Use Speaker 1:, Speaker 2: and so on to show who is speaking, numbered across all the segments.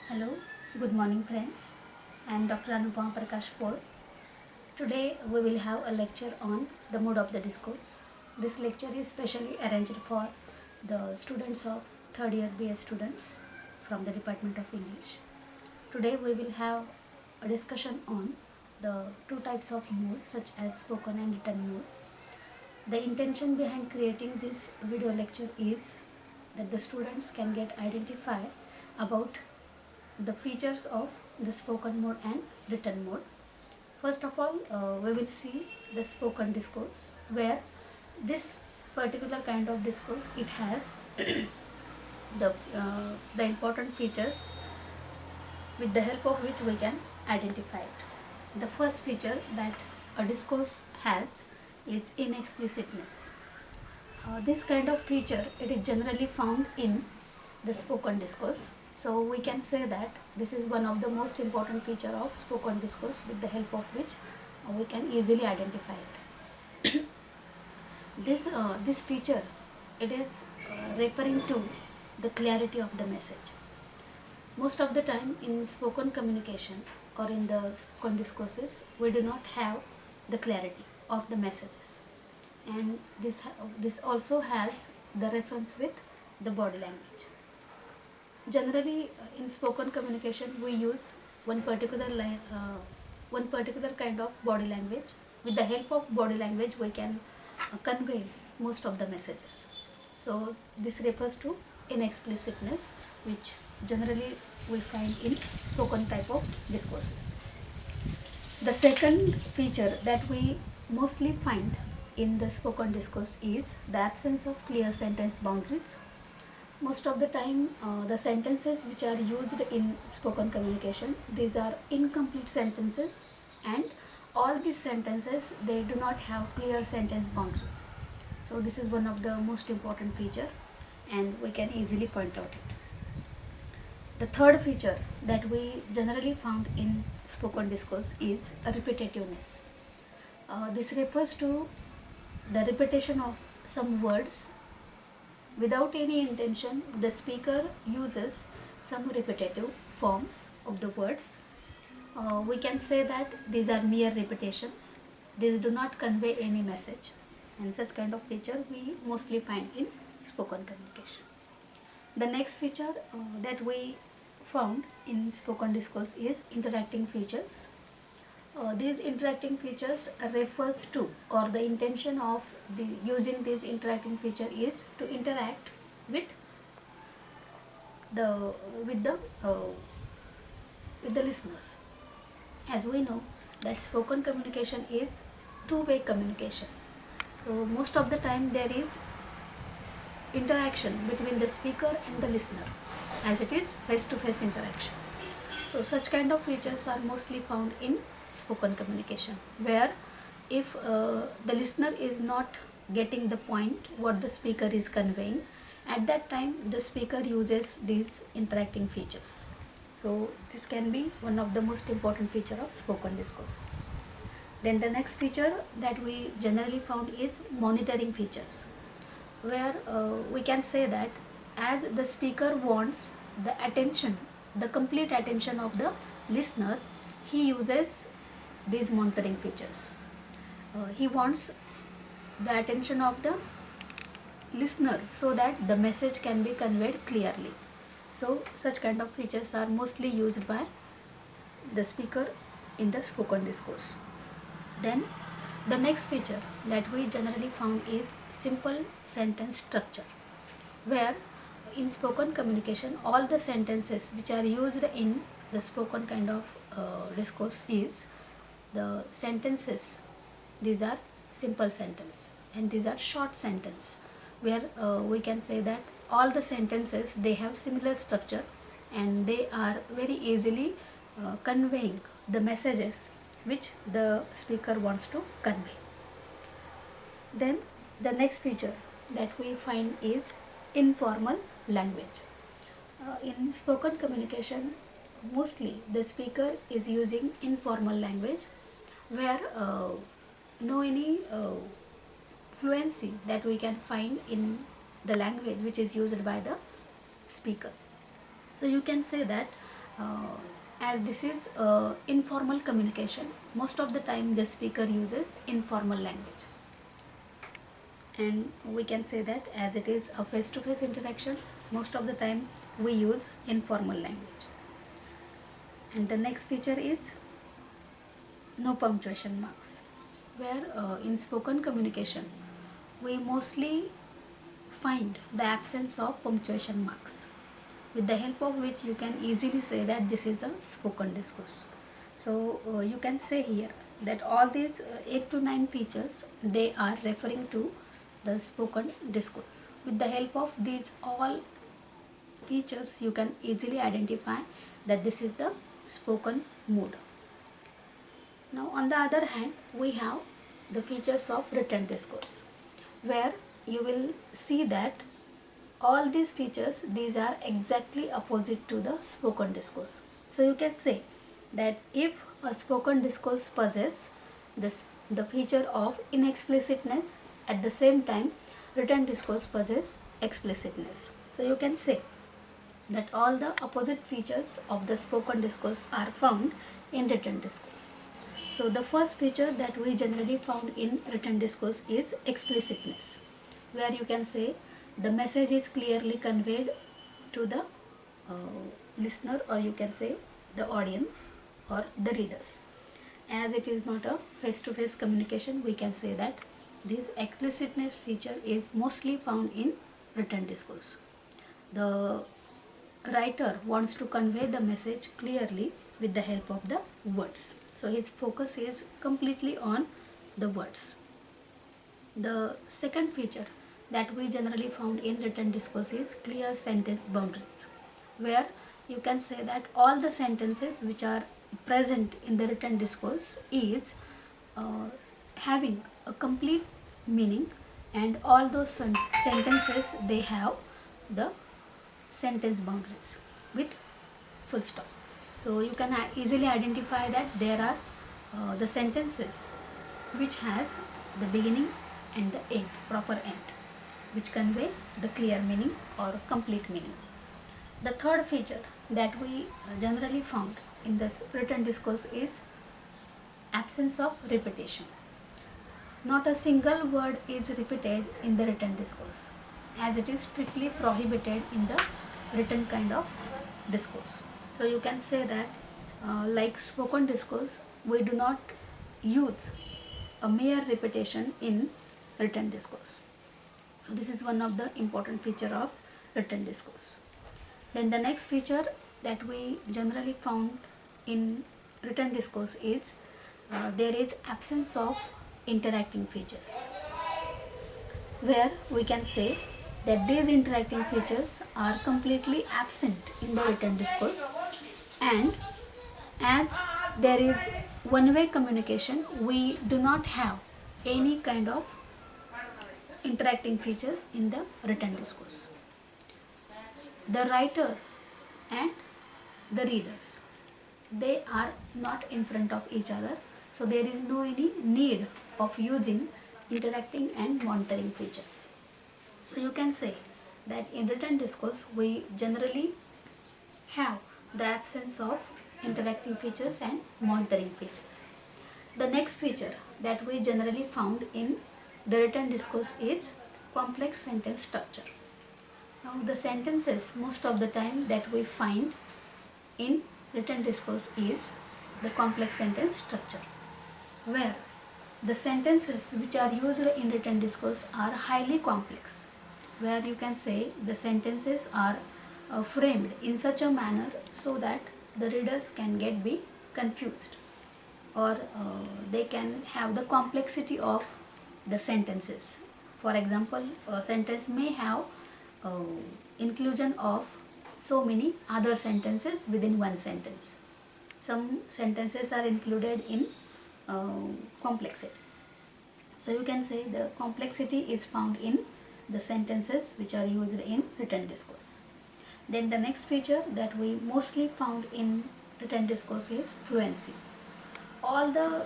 Speaker 1: Hello, good morning friends. I am Dr. Anupama Prakash Paul. Today we will have a lecture on the mode of the discourse. This lecture is specially arranged for the students of third year BS students from the Department of English. Today we will have a discussion on the two types of mode such as spoken and written mode. The intention behind creating this video lecture is that the students can get identify about the features of the spoken mode and written mode. First of all, we will see the spoken discourse, where this particular kind of discourse it has the important features with the help of which we can identify it. The first feature that a discourse has is inexplicitness. This kind of feature it is generally found in the spoken discourse. So we can say that this is one of the most important feature of spoken discourse with the help of which we can easily identify it. This feature it is referring to the clarity of the message. Most of the time in spoken communication or in the spoken discourses we do not have the clarity of the messages, and this also has the reference with the body language. Generally, in spoken communication, we use one particular kind of body language. With the help of body language, we can convey most of the messages. So this refers to inexplicitness, which generally we find in spoken type of discourses. The second feature that we mostly find in the spoken discourse is the absence of clear sentence boundaries. Most of the time, the sentences which are used in spoken communication, these are incomplete sentences, and all these sentences they do not have clear sentence boundaries. So this is one of the most important feature, and we can easily point out it. The third feature that we generally found in spoken discourse is repetitiveness. This refers to the repetition of some words without any intention. The speaker uses some repetitive forms of the words. We can say that these are mere repetitions. These do not convey any message, and such kind of feature we mostly find in spoken communication. The next feature that we found in spoken discourse is interacting features. These interacting features refers to, or the intention of the using this interacting feature is to interact with the with the uh, with the listeners. As we know that spoken communication is two-way communication. So most of the time there is interaction between the speaker and the listener, as it is face-to-face interaction. So such kind of features are mostly found in spoken communication, where if the listener is not getting the point what the speaker is conveying, at that time the speaker uses these interacting features. So this can be one of the most important feature of spoken discourse. Then the next feature that we generally found is monitoring features, where we can say that as the speaker wants the attention, the complete attention of the listener, he uses these monitoring features. He wants the attention of the listener so that the message can be conveyed clearly. So such kind of features are mostly used by the speaker in the spoken discourse. Then the next feature that we generally found is simple sentence structure, where in spoken communication all the sentences which are used in the spoken kind of discourse is the sentences. These are simple sentence and these are short sentence, where we can say that all the sentences they have similar structure and they are very easily conveying the messages which the speaker wants to convey. Then the next feature that we find is informal language. In spoken communication, mostly the speaker is using informal language, where no any fluency that we can find in the language which is used by the speaker. So you can say that as this is informal communication, most of the time the speaker uses informal language, and we can say that as it is a face-to-face interaction, most of the time we use informal language. And the next feature is no punctuation marks, where in spoken communication we mostly find the absence of punctuation marks, with the help of which you can easily say that this is a spoken discourse. So you can say here that all these 8 to 9 features, they are referring to the spoken discourse. With the help of these all features, you can easily identify that this is the spoken mode. Now on the other hand, we have the features of written discourse, where you will see that all these features, these are exactly opposite to the spoken discourse. So you can say that if a spoken discourse possesses the feature of inexplicitness, at the same time written discourse possesses explicitness. So you can say that all the opposite features of the spoken discourse are found in written discourse. So the first feature that we generally found in written discourse is explicitness, where you can say the message is clearly conveyed to the listener, or you can say the audience or the readers. As it is not a face-to-face communication, we can say that this explicitness feature is mostly found in written discourse. The writer wants to convey the message clearly with the help of the words. So his focus is completely on the words. The second feature that we generally found in written discourse is clear sentence boundaries, where you can say that all the sentences which are present in the written discourse is having a complete meaning, and all those sentences, they have the sentence boundaries with full stop. So you can easily identify that there are the sentences which has the beginning and the end, proper end, which convey the clear meaning or complete meaning. The third feature that we generally found in this written discourse is absence of repetition. Not a single word is repeated in the written discourse, as it is strictly prohibited in the written kind of discourse. So you can say that like spoken discourse, we do not use a mere repetition in written discourse. So this is one of the important feature of written discourse. Then the next feature that we generally found in written discourse is there is absence of interacting features, where we can say that these interacting features are completely absent in the written discourse, and as there is one-way communication, we do not have any kind of interacting features in the written discourse. The writer and the readers, they are not in front of each other, so there is no any need of using interacting and monitoring features. So you can say that in written discourse we generally have the absence of interacting features and monitoring features. The next feature that we generally found in the written discourse is complex sentence structure. Now the sentences most of the time that we find in written discourse is the complex sentence structure, where the sentences which are used in written discourse are highly complex, where you can say the sentences are framed in such a manner so that the readers can be confused, or they can have the complexity of the sentences. For example, a sentence may have inclusion of so many other sentences within one sentence. Some sentences are included in complexities. So you can say the complexity is found in the sentences which are used in written discourse. Then the next feature that we mostly found in written discourse is fluency. All the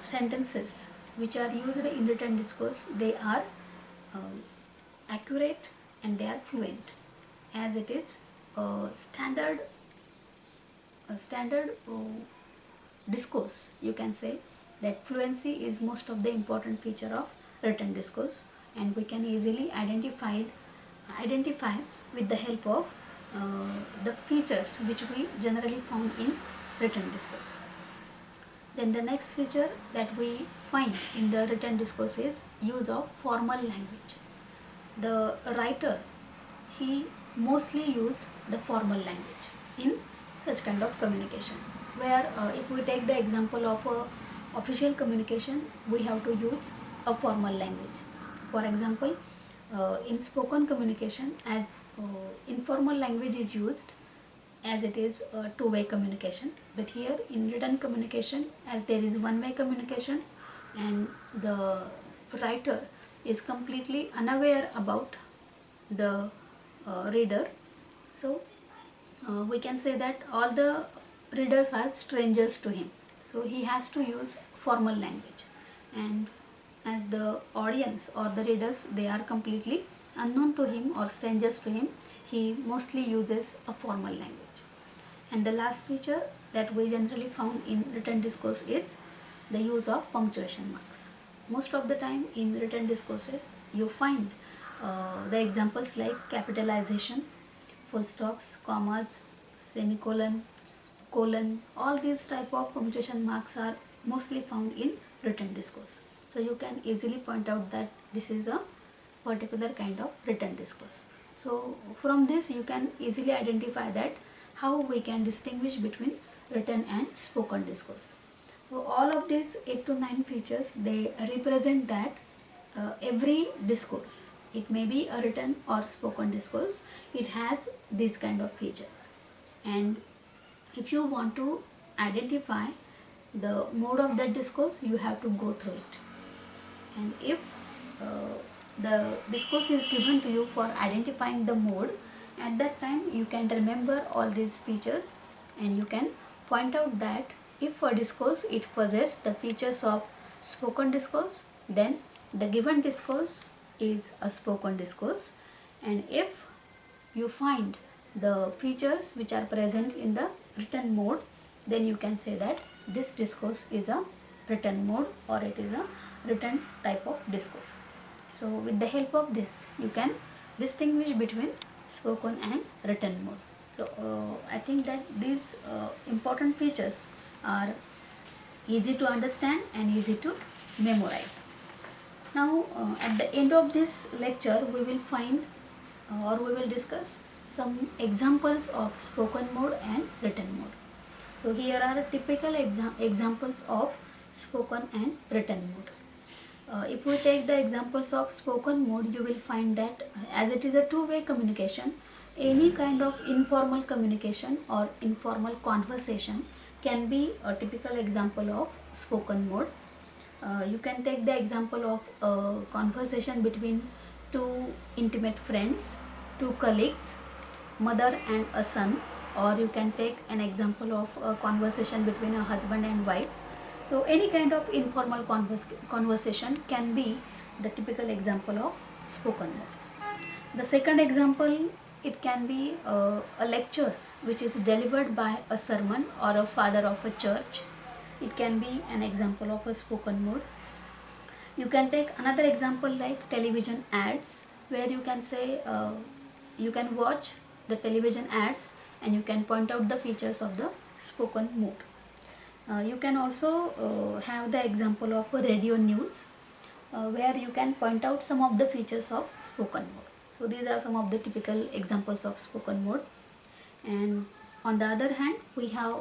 Speaker 1: sentences which are used in written discourse, they are accurate and they are fluent, as it is a standard standard discourse, you can say that fluency is most of the important feature of written discourse, and we can easily identify with the help of the features which we generally found in written discourse. Then the next feature that we find in the written discourse is use of formal language. The writer, he mostly use the formal language in such kind of communication, where if we take the example of official communication, we have to use a formal language. For example, in spoken communication, as informal language is used, as it is a two-way communication, but here in written communication, as there is one-way communication and the writer is completely unaware about the reader, so we can say that all the readers are strangers to him, so he has to use formal language, and as the audience or the readers, they are completely unknown to him or strangers to him, he mostly uses a formal language. And the last feature that we generally found in written discourse is the use of punctuation marks. Most of the time in written discourses, you find the examples like capitalization, full stops, commas, semicolon, colon, all these type of punctuation marks are mostly found in written discourse. So you can easily point out that this is a particular kind of written discourse. So from this you can easily identify that how we can distinguish between written and spoken discourse. So all of these 8 to 9 features, they represent that every discourse, it may be a written or spoken discourse, it has these kind of features. And if you want to identify the mode of that discourse, you have to go through it. And if the discourse is given to you for identifying the mode, at that time you can remember all these features and you can point out that if a discourse it possesses the features of spoken discourse, then the given discourse is a spoken discourse. And if you find the features which are present in the written mode, then you can say that this discourse is a written mode or it is a written type of discourse. So with the help of this, you can distinguish between spoken and written mode. So I think that these important features are easy to understand and easy to memorize. Now at the end of this lecture, we will find or we will discuss some examples of spoken mode and written mode. So here are typical examples of spoken and written mode. If we take the examples of spoken mode, you will find that as it is a two-way communication, any kind of informal communication or informal conversation can be a typical example of spoken mode. You can take the example of a conversation between two intimate friends, two colleagues, mother and a son, or you can take an example of a conversation between a husband and wife. So any kind of informal conversation can be the typical example of spoken mode. The second example, it can be a lecture which is delivered by a sermon or a father of a church. It can be an example of a spoken mode. You can take another example like television ads, where you can say you can watch the television ads and you can point out the features of the spoken mode. You can also have the example of a radio news, where you can point out some of the features of spoken mode. So these are some of the typical examples of spoken mode. And on the other hand, we have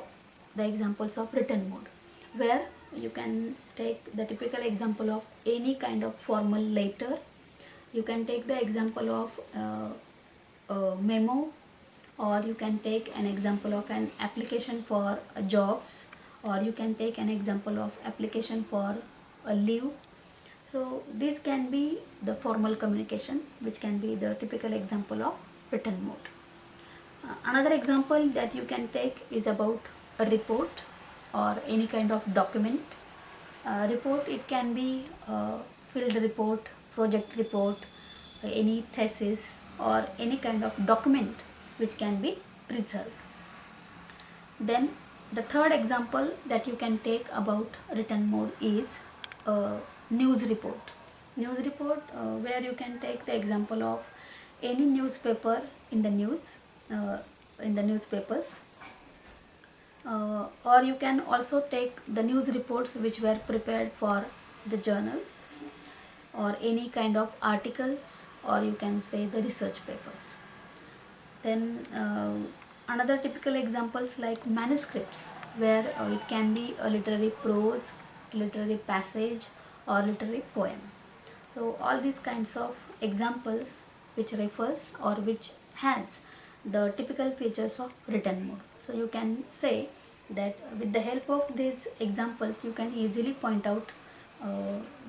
Speaker 1: the examples of written mode, where you can take the typical example of any kind of formal letter. You can take the example of a memo, or you can take an example of an application for jobs, or you can take an example of application for a leave. So these can be the formal communication, which can be the typical example of written mode. Another example that you can take is about a report or any kind of document. Report, it can be a field report, project report, any thesis, or any kind of document which can be preserved. Then the third example that you can take about written mode is news report. News report, where you can take the example of any newspaper in the news, in the newspapers, or you can also take the news reports which were prepared for the journals or any kind of articles, or you can say the research papers. Then another typical examples like manuscripts, where it can be a literary prose, literary passage, or literary poem. So all these kinds of examples which refers or which has the typical features of written mode. So you can say that with the help of these examples you can easily point out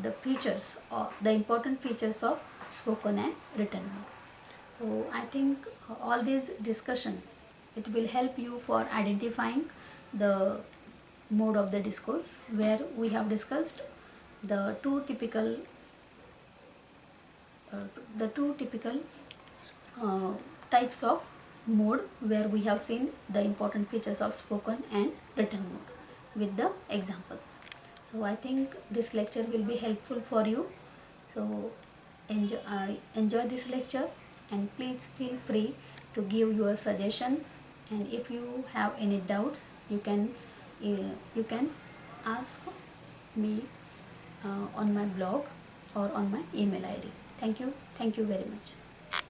Speaker 1: the features or the important features of spoken and written mode. So I think all these discussion, it will help you for identifying the mode of the discourse, where we have discussed the two typical uh, the two typical uh, types of mode, where we have seen the important features of spoken and written mode with the examples. So I think this lecture will be helpful for you. So enjoy this lecture, and please feel free to give your suggestions, and if you have any doubts you can ask me on my blog or on my email ID. Thank you very much.